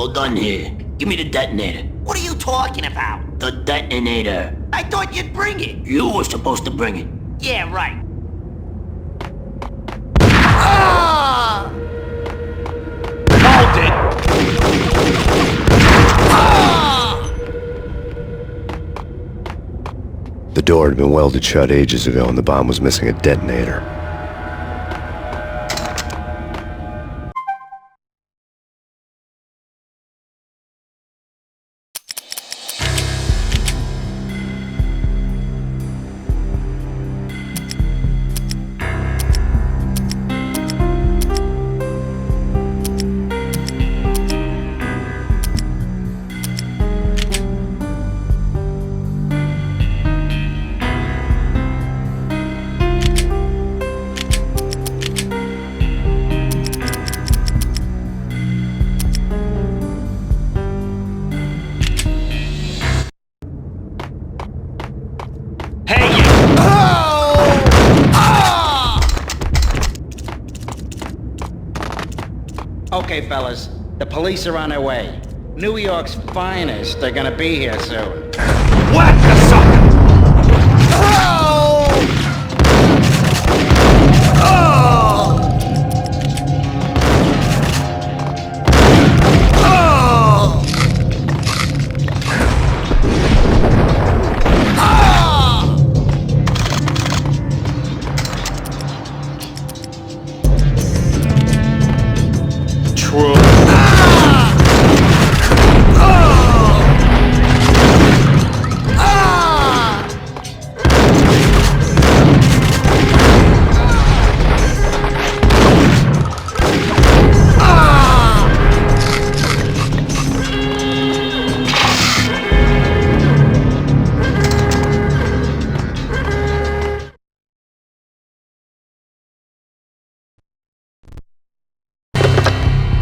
Hold on here. Give me the detonator. What are you talking about? The detonator. I thought you'd bring it. You were supposed to bring it. Yeah, right. Ah! Hold it! Ah! The door had been welded shut ages ago and the bomb was missing a detonator. Okay, fellas, the police are on their way. New York's finest are gonna be here soon. Whack the sucker!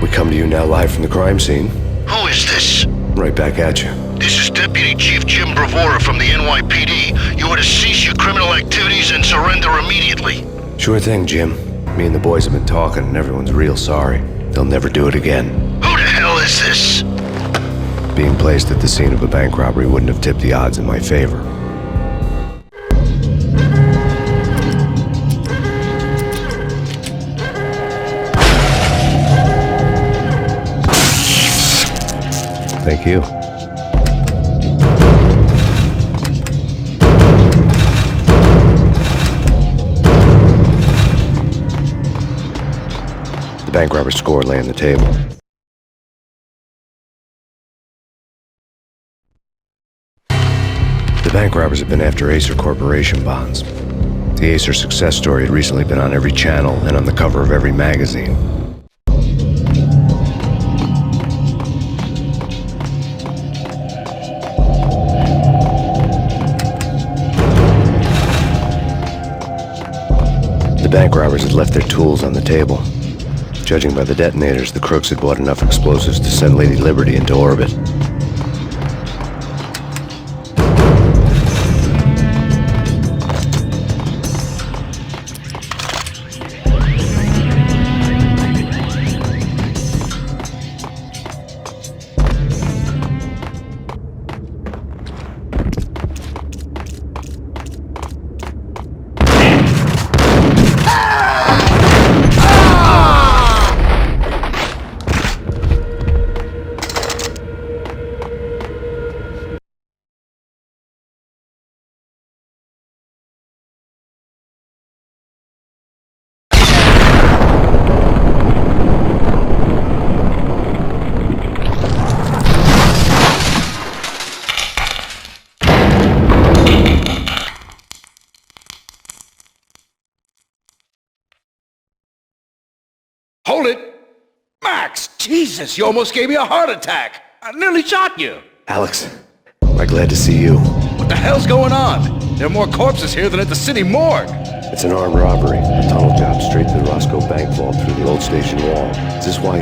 We come to you now live from the crime scene. Who is this? Right back at you. This is Deputy Chief Jim Bravura from the NYPD. You are to cease your criminal activities and surrender immediately. Sure thing, Jim. Me and the boys have been talking and everyone's real sorry. They'll never do it again. Who the hell is this? Being placed at the scene of a bank robbery wouldn't have tipped the odds in my favor. Thank you. The bank robber's score lay on the table. The bank robbers had been after Acer Corporation bonds. The Acer success story had recently been on every channel and on the cover of every magazine. The bank robbers had left their tools on the table. Judging by the detonators, the crooks had bought enough explosives to send Lady Liberty into orbit. Hold it! Max! Jesus, you almost gave me a heart attack! I nearly shot you! Alex, I'm glad to see you. What the hell's going on? There are more corpses here than at the city morgue! It's an armed robbery. A tunnel job straight to the Roscoe Bank vault through the old station wall. Is this why...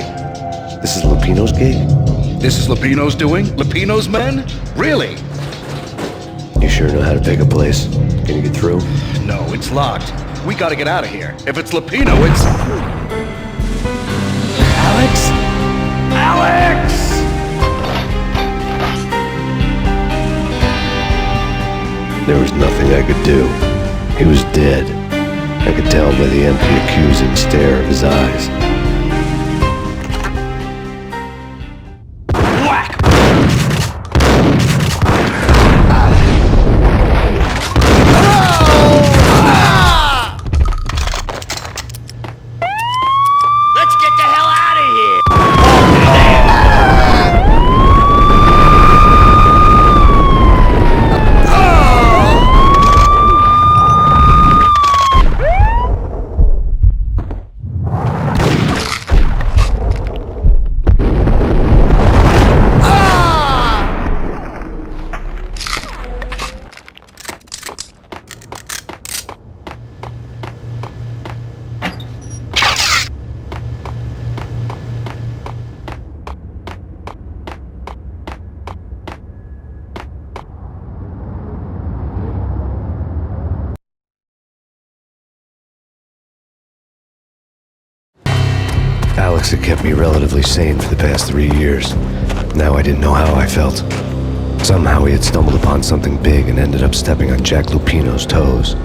this is Lupino's gig? This is Lupino's doing? Lupino's men? Really? You sure know how to pick a place? Can you get through? No, it's locked. We gotta get out of here. If it's Lupino, it's... Alex? Alex! There was nothing I could do. He was dead. I could tell by the empty, accusing stare of his eyes. Whack! Let's get the hell out of here! Alex had kept me relatively sane for the past 3 years. Now I didn't know how I felt. Somehow he had stumbled upon something big and ended up stepping on Jack Lupino's toes.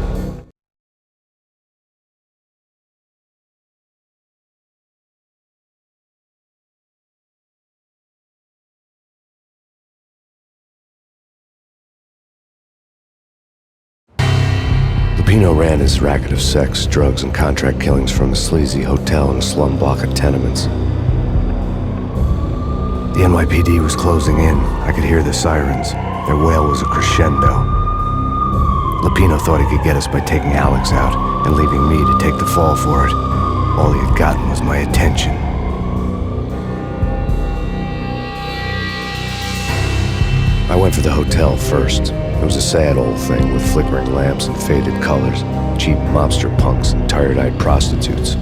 Lupino ran his racket of sex, drugs, and contract killings from a sleazy hotel in a slum block of tenements. The NYPD was closing in. I could hear the sirens. Their wail was a crescendo. Lupino thought he could get us by taking Alex out and leaving me to take the fall for it. All he had gotten was my attention. I went for the hotel first. It was a sad old thing with flickering lamps and faded colors, cheap mobster punks and tired-eyed prostitutes.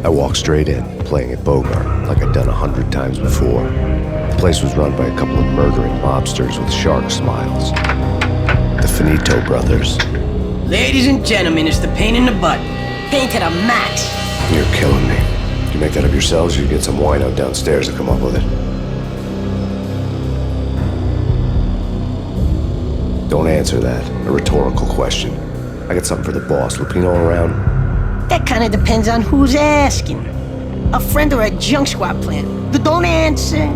I walked straight in, playing at Bogart, like I'd done 100 times before. The place was run by a couple of murdering mobsters with shark smiles. The Finito brothers. Ladies and gentlemen, it's the Payne in the butt. Payne to the max. You're killing me. Did you make that up yourselves, or you get some wino downstairs to come up with it? Don't answer that. A rhetorical question. I got something for the boss. Lupino around? That kind of depends on who's asking. A friend or a junk squad plan. Don't answer.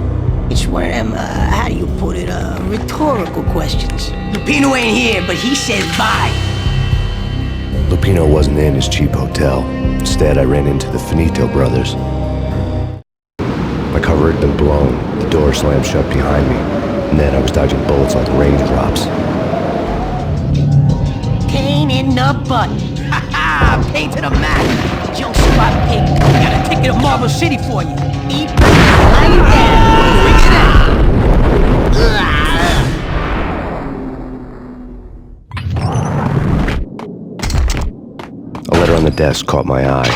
It's one of them, how do you put it, rhetorical questions. Lupino ain't here, but he says bye. Lupino wasn't in his cheap hotel. Instead, I ran into the Finito brothers. My cover had been blown. The door slammed shut behind me. And then I was dodging bullets like raindrops. Pain in the butt. Ha ha! Payne to the max. Junk squad pig. Got a ticket to Marble City for you. Eat lying down. Bring it out. A letter on the desk caught my eye.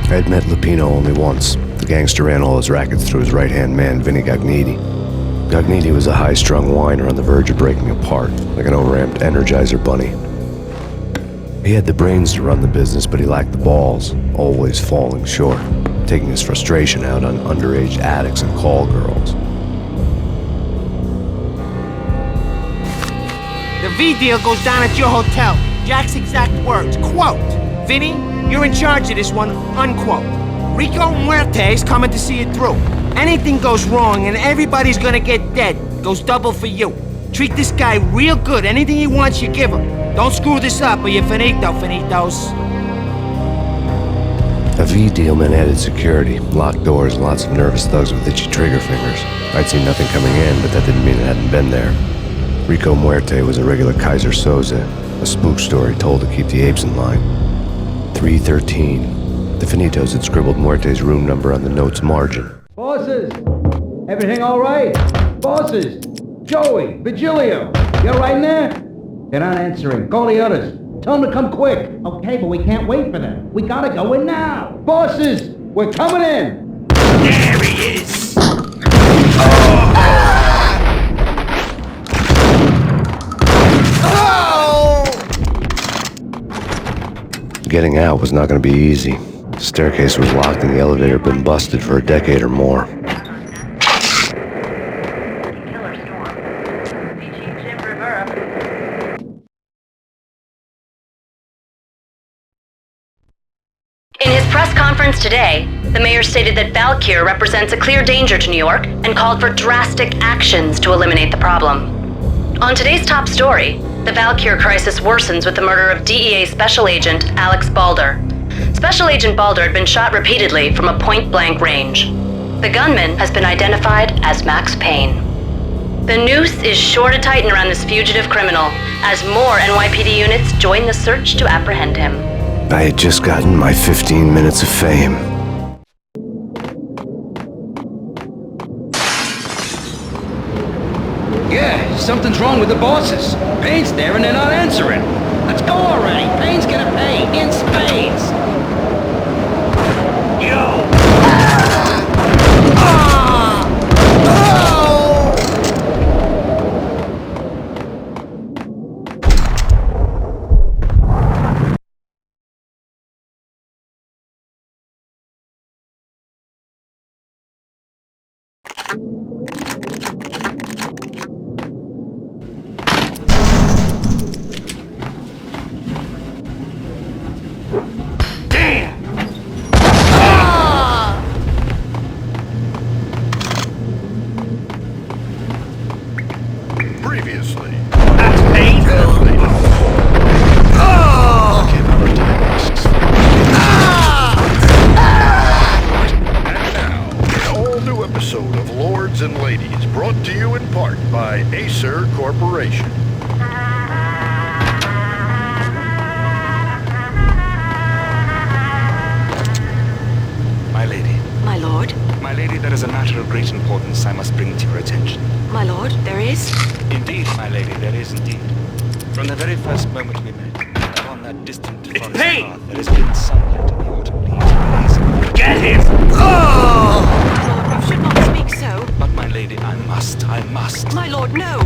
I had met Lupino only once. The gangster ran all his rackets through his right-hand man, Vinny Gagniti. Gagniti was a high-strung whiner on the verge of breaking apart, like an overamped Energizer bunny. He had the brains to run the business, but he lacked the balls, always falling short, taking his frustration out on underage addicts and call girls. The V deal goes down at your hotel. Jack's exact words, quote, "Vinny, you're in charge of this one," unquote. Rico Muerte's coming to see it through. Anything goes wrong and everybody's gonna get dead. Goes double for you. Treat this guy real good. Anything he wants, you give him. Don't screw this up or you're finito, finitos. A V deal meant added security, locked doors, and lots of nervous thugs with itchy trigger fingers. I'd seen nothing coming in, but that didn't mean it hadn't been there. Rico Muerte was a regular Kaiser Soze, a spook story told to keep the apes in line. 313. The Finitos had scribbled Muerte's room number on the note's margin. Bosses! Everything all right? Bosses! Joey! Vigilio! You all right in there? They're not answering. Call the others. Tell them to come quick. Okay, but we can't wait for them. We gotta go in now. Bosses! We're coming in! There he is. Getting out was not going to be easy. The staircase was locked and the elevator had been busted for a decade or more. In his press conference today, the mayor stated that Valkyr represents a clear danger to New York and called for drastic actions to eliminate the problem. On today's top story, the Valkyr crisis worsens with the murder of DEA Special Agent Alex Balder. Special Agent Balder had been shot repeatedly from a point-blank range. The gunman has been identified as Max Payne. The noose is sure to tighten around this fugitive criminal as more NYPD units join the search to apprehend him. I had just gotten my 15 minutes of fame. Yeah, something's wrong with the bosses. Payne's there and they're not answering. Let's go already. Payne's gonna pay in spades. Yo! Previously. That's Payne! And now, an all-new episode of Lords and Ladies, brought to you in part by Acer Corporation. My lady. My lord? My lady, there is a matter of great importance I must bring to your attention. My lord, there is? Indeed, my lady, there is indeed. From the very first moment we met, upon that distant forest Payne! path, there has been sunlight in the autumn leaves blazing. Get him! My lord, you should not speak so. But my lady, I must. My lord, no!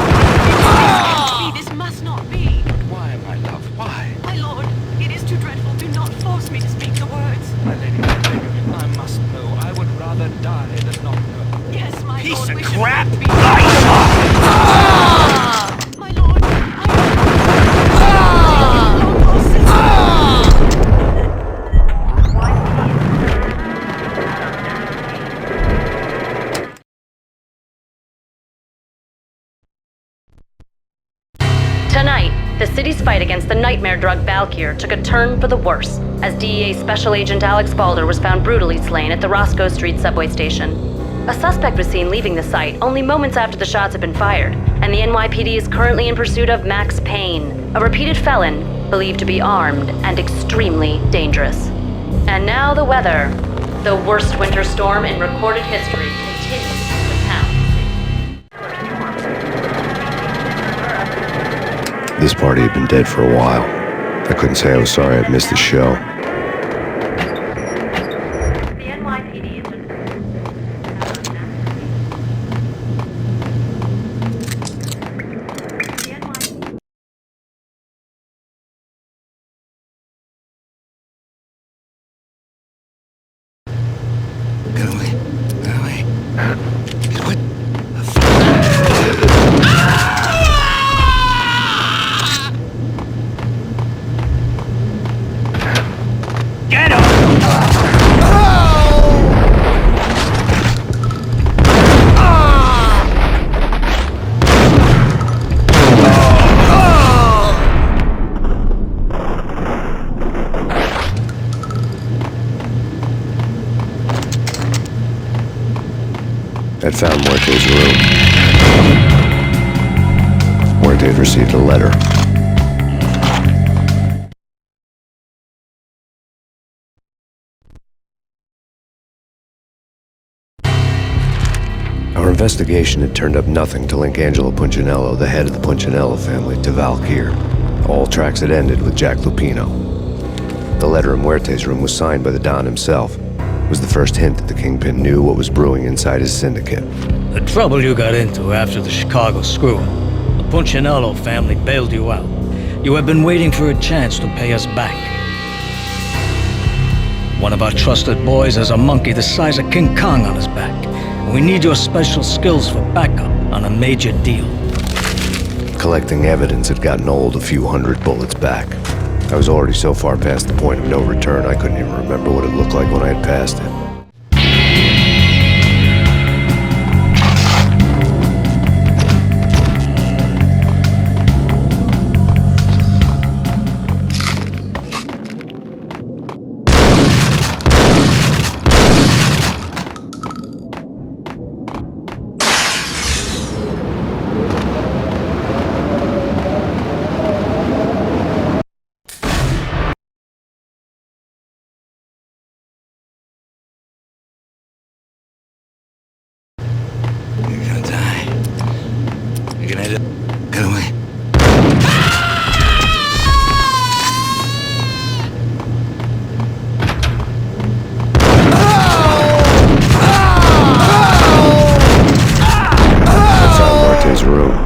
This must not be. Why, my love, why? My lord, it is too dreadful. Do not force me to speak the words. My lady, I must know. I would rather die than not know. Yes, my Piece lord, of we should crap! not be. Ah! My lord, Tonight, the city's fight against the nightmare drug Valkyr took a turn for the worse as DEA Special Agent Alex Balder was found brutally slain at the Roscoe Street subway station. A suspect was seen leaving the site only moments after the shots had been fired, and the NYPD is currently in pursuit of Max Payne, a repeated felon believed to be armed and extremely dangerous. And now the weather. The worst winter storm in recorded history continues to pound. This party had been dead for a while. I couldn't say I was sorry I'd missed the show. The NYPD is Get away. Get away. What? Get him! I'd found Muerte's room. Muerte had received a letter. Our investigation had turned up nothing to link Angelo Punchinello, the head of the Punchinello family, to Valkyr. All tracks had ended with Jack Lupino. The letter in Muerte's room was signed by the Don himself. It was the first hint that the Kingpin knew what was brewing inside his syndicate. The trouble you got into after the Chicago screw-up. The Punchinello family bailed you out. You have been waiting for a chance to pay us back. One of our trusted boys has a monkey the size of King Kong on his back. We need your special skills for backup on a major deal. Collecting evidence had gotten old a few hundred bullets back. I was already so far past the point of no return I couldn't even remember what it looked like when I had passed it. Get away. I found Marte's room.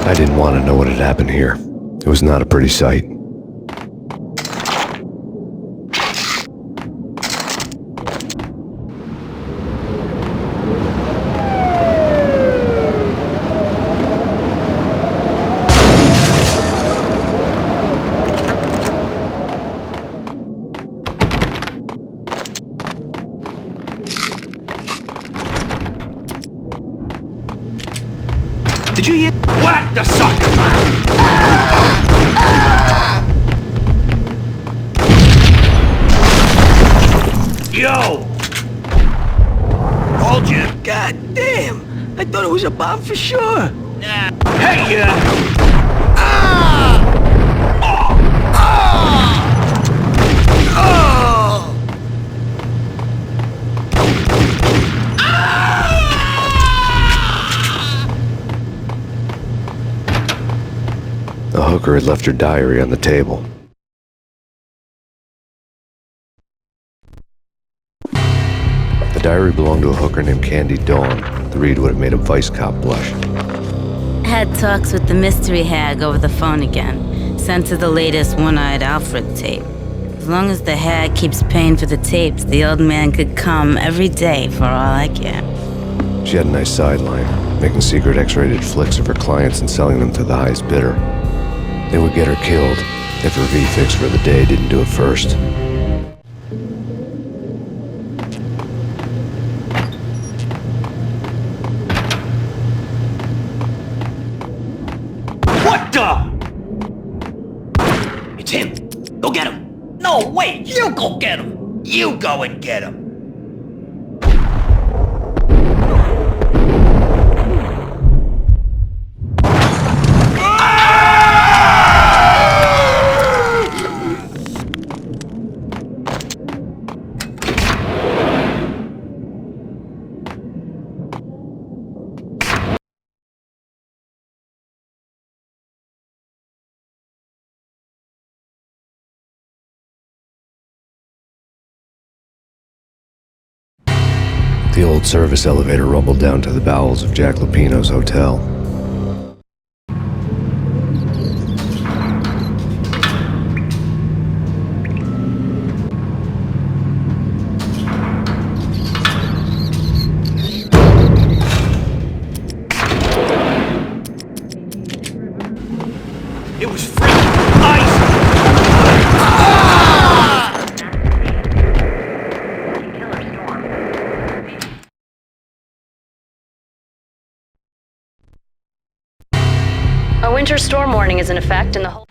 I didn't want to know what had happened here. It was not a pretty sight. Did you hear? Whack the sucker! Yo! Told you. God damn! I thought it was a bomb for sure. Hey, The hooker had left her diary on the table. The diary belonged to a hooker named Candy Dawn. The read would have made a vice cop blush. Had talks with the mystery hag over the phone again. Sent her the latest One-Eyed Alfred tape. As long as the hag keeps paying for the tapes, the old man could come every day for all I care. She had a nice sideline, making secret X-rated flicks of her clients and selling them to the highest bidder. They would get her killed if her V-fix for the day didn't do it first. what the? It's him. Go get him. No, wait. You go get him. You go and get him. The old service elevator rumbled down to the bowels of Jack Lupino's hotel. It was freaking ice! A winter storm warning is in effect in the whole...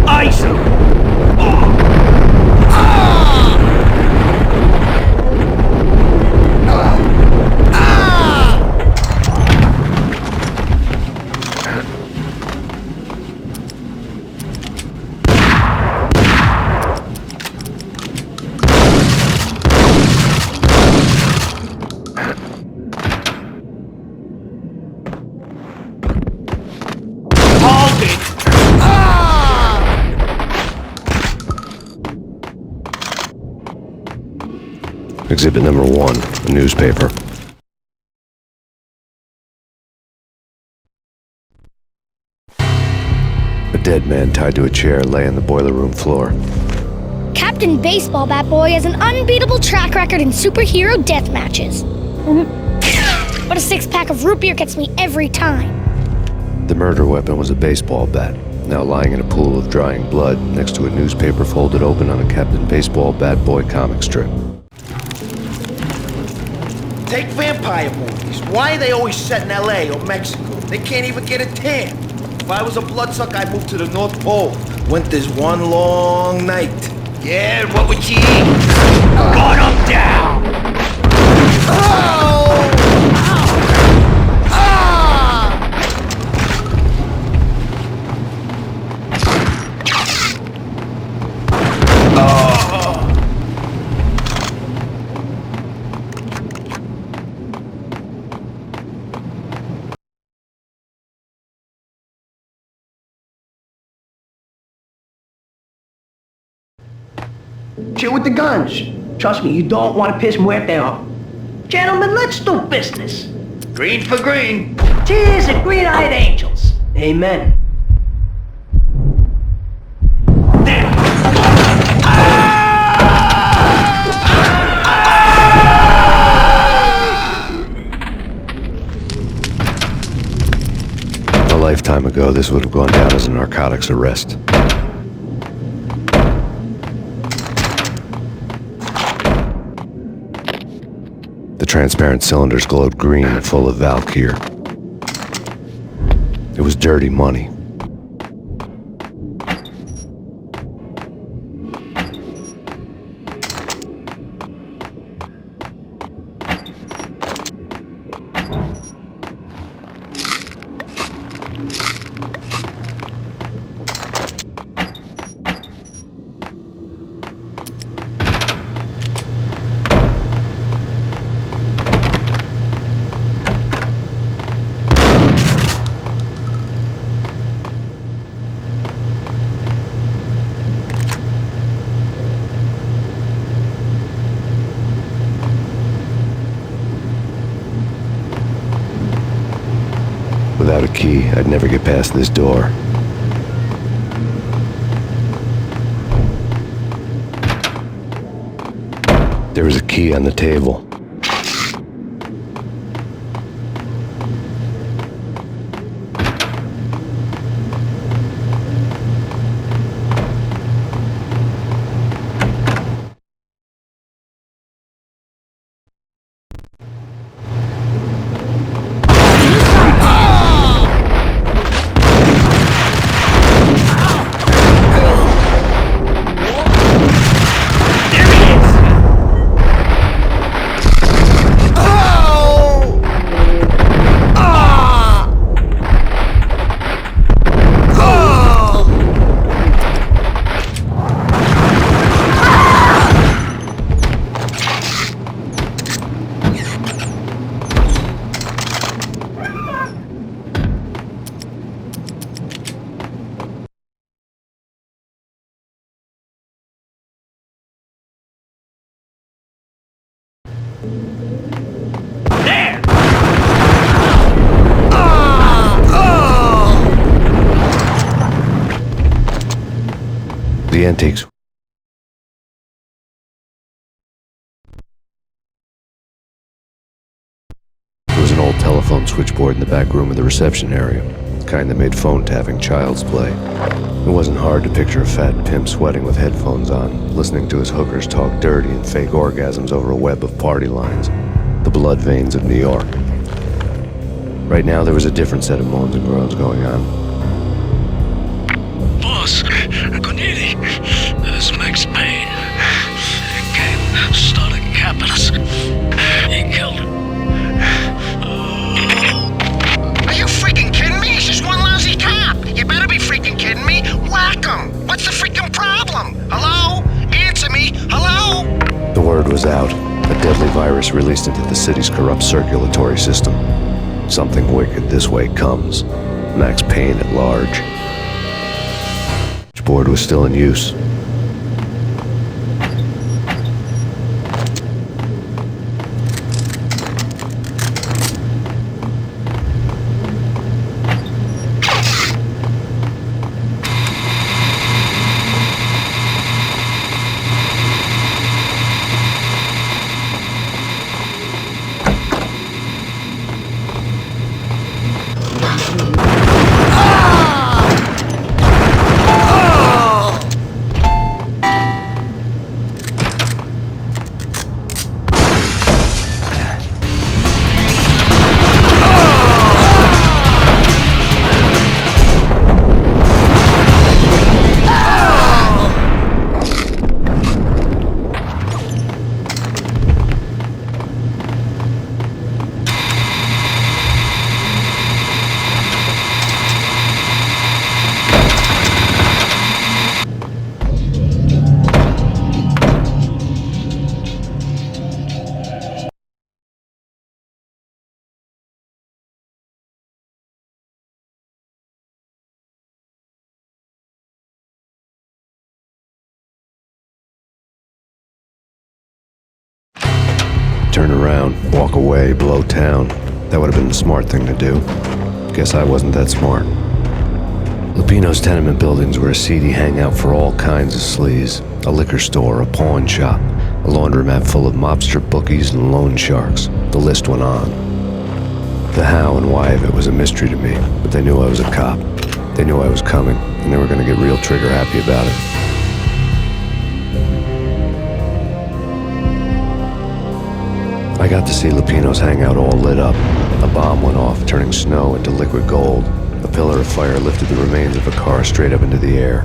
Ice! Oh. Exhibit number 1, a newspaper. A dead man tied to a chair lay on the boiler room floor. Captain Baseball Bat Boy has an unbeatable track record in superhero death matches. But a 6-pack of root beer gets me every time. The murder weapon was a baseball bat, now lying in a pool of drying blood next to a newspaper folded open on a Captain Baseball Bat Boy comic strip. Take vampire movies. Why are they always set in LA or Mexico? They can't even get a tan. If I was a bloodsucker, I'd move to the North Pole. Winter's one long night. Yeah, what would you eat? Gun 'em down! Oh! Chill with the guns. Trust me, you don't want to piss Muerte off. Gentlemen, let's do business. Green for green. Cheers and green-eyed angels. Amen. A lifetime ago, this would have gone down as a narcotics arrest. The transparent cylinders glowed green, full of Valkyr. It was dirty money. Without a key, I'd never get past this door. There was a key on the table. The antiques. There was an old telephone switchboard in the back room of the reception area, the kind that made phone tapping child's play. It wasn't hard to picture a fat pimp sweating with headphones on, listening to his hookers talk dirty and fake orgasms over a web of party lines, the blood veins of New York. Right now, there was a different set of moans and groans going on. Boss, Gagnetti, this is Max Payne. He came, started capping us. He killed him. Are you freaking kidding me? He's just one lousy cop. You better be freaking kidding me. Whack him. What's the freaking problem? Hello? Answer me. Hello? The word was out. A deadly virus released into the city's corrupt circulatory system. Something wicked this way comes. Max Payne at large. The board was still in use. around, walk away, blow town. That would have been the smart thing to do. Guess I wasn't that smart. Lupino's tenement buildings were a seedy hangout for all kinds of sleaze. A liquor store, a pawn shop, a laundromat full of mobster bookies and loan sharks. The list went on. The how and why of it was a mystery to me, but they knew I was a cop. They knew I was coming, and they were going to get real trigger happy about it. I got to see Lupino's hangout all lit up. A bomb went off, turning snow into liquid gold. A pillar of fire lifted the remains of a car straight up into the air.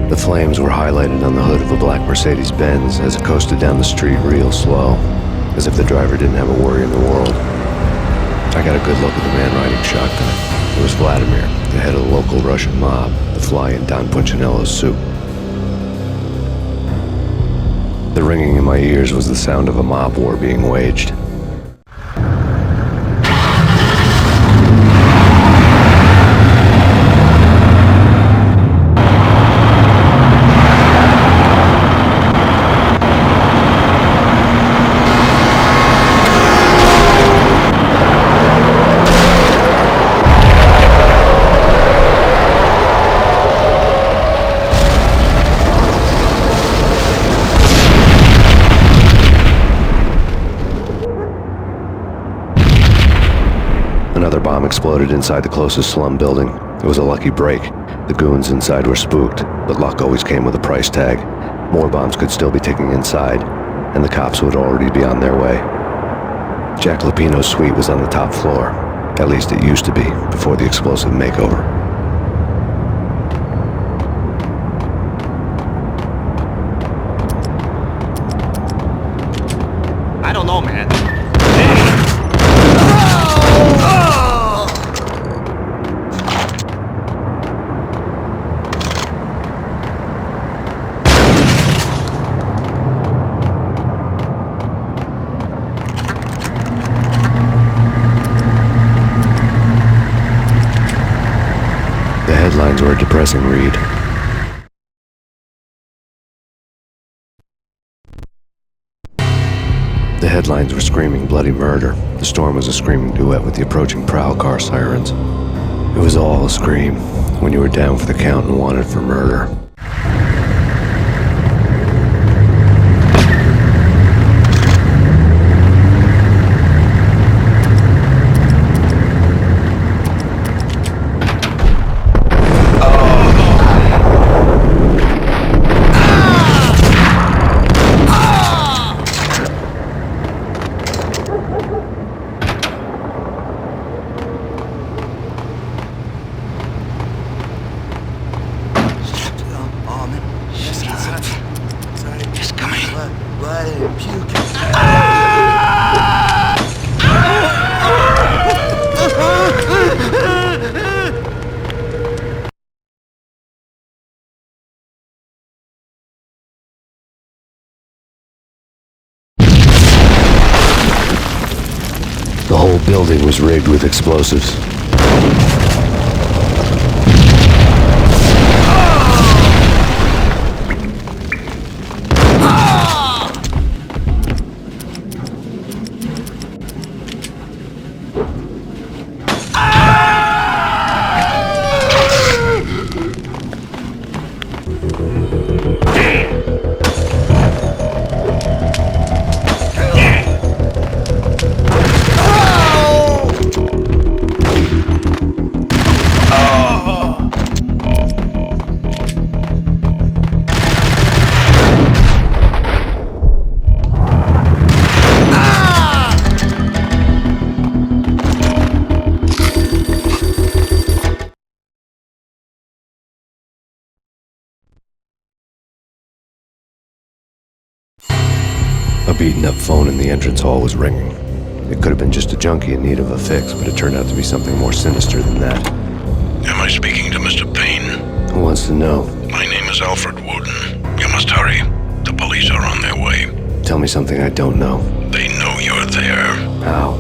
The flames were highlighted on the hood of a black Mercedes-Benz as it coasted down the street real slow, as if the driver didn't have a worry in the world. I got a good look at the man riding shotgun. It was Vladimir, the head of the local Russian mob, the fly in Don Punchinello's soup. The ringing in my ears was the sound of a mob war being waged. Another bomb exploded inside the closest slum building. It was a lucky break. The goons inside were spooked, but luck always came with a price tag. More bombs could still be ticking inside, and the cops would already be on their way. Jack Lupino's suite was on the top floor. At least it used to be, before the explosive makeover. I don't know, man. The headlines were a depressing read. The headlines were screaming bloody murder. The storm was a screaming duet with the approaching prowl car sirens. It was all a scream when you were down for the count and wanted for murder. The whole building was rigged with explosives. A beaten-up phone in the entrance hall was ringing. It could have been just a junkie in need of a fix, but it turned out to be something more sinister than that. Am I speaking to Mr. Payne? Who wants to know? My name is Alfred Woden. You must hurry. The police are on their way. Tell me something I don't know. They know you're there. How?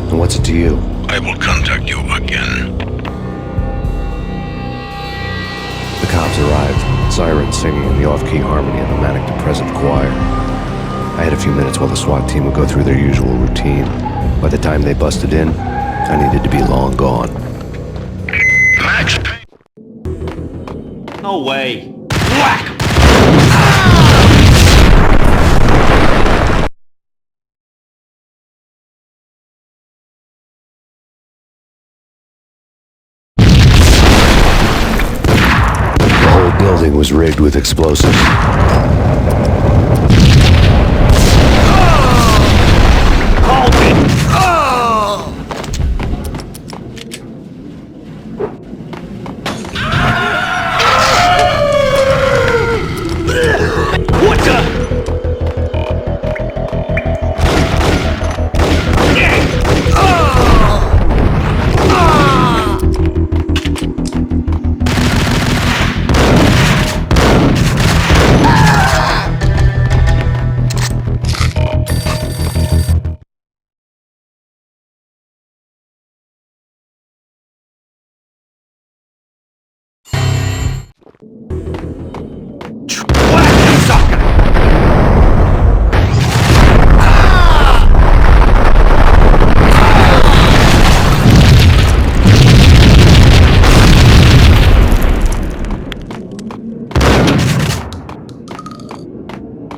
And what's it to you? I will contact you again. The cops arrived, sirens singing in the off-key harmony of a manic-depressive choir. I had a few minutes while the SWAT team would go through their usual routine. By the time they busted in, I needed to be long gone. Max Payne. No way. Whack! The whole building was rigged with explosives.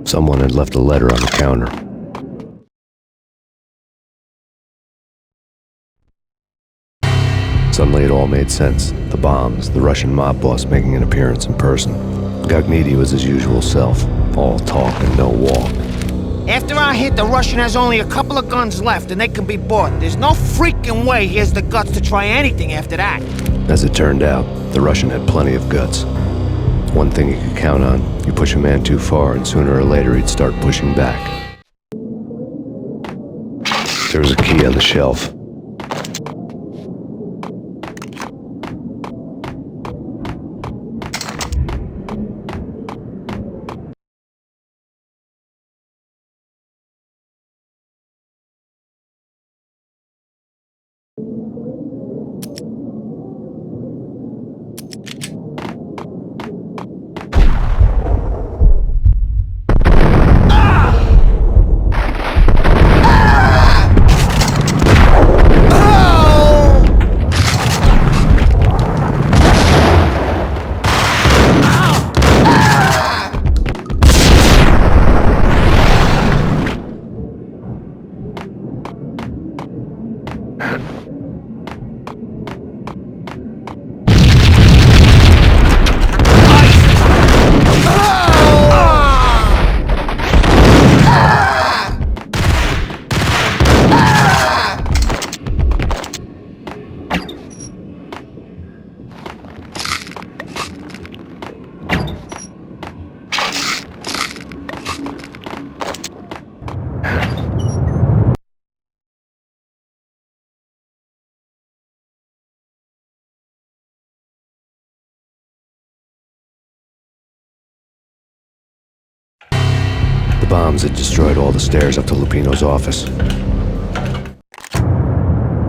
Someone had left a letter on the counter. Suddenly it all made sense. The bombs, the Russian mob boss making an appearance in person. Gagnidi was his usual self, all talk and no walk. After our hit, the Russian has only a couple of guns left and they can be bought. There's no freaking way he has the guts to try anything after that. As it turned out, the Russian had plenty of guts. One thing you could count on, you push a man too far and sooner or later he'd start pushing back. There was a key on the shelf. The bombs had destroyed all the stairs up to Lupino's office.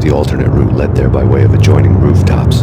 The alternate route led there by way of adjoining rooftops.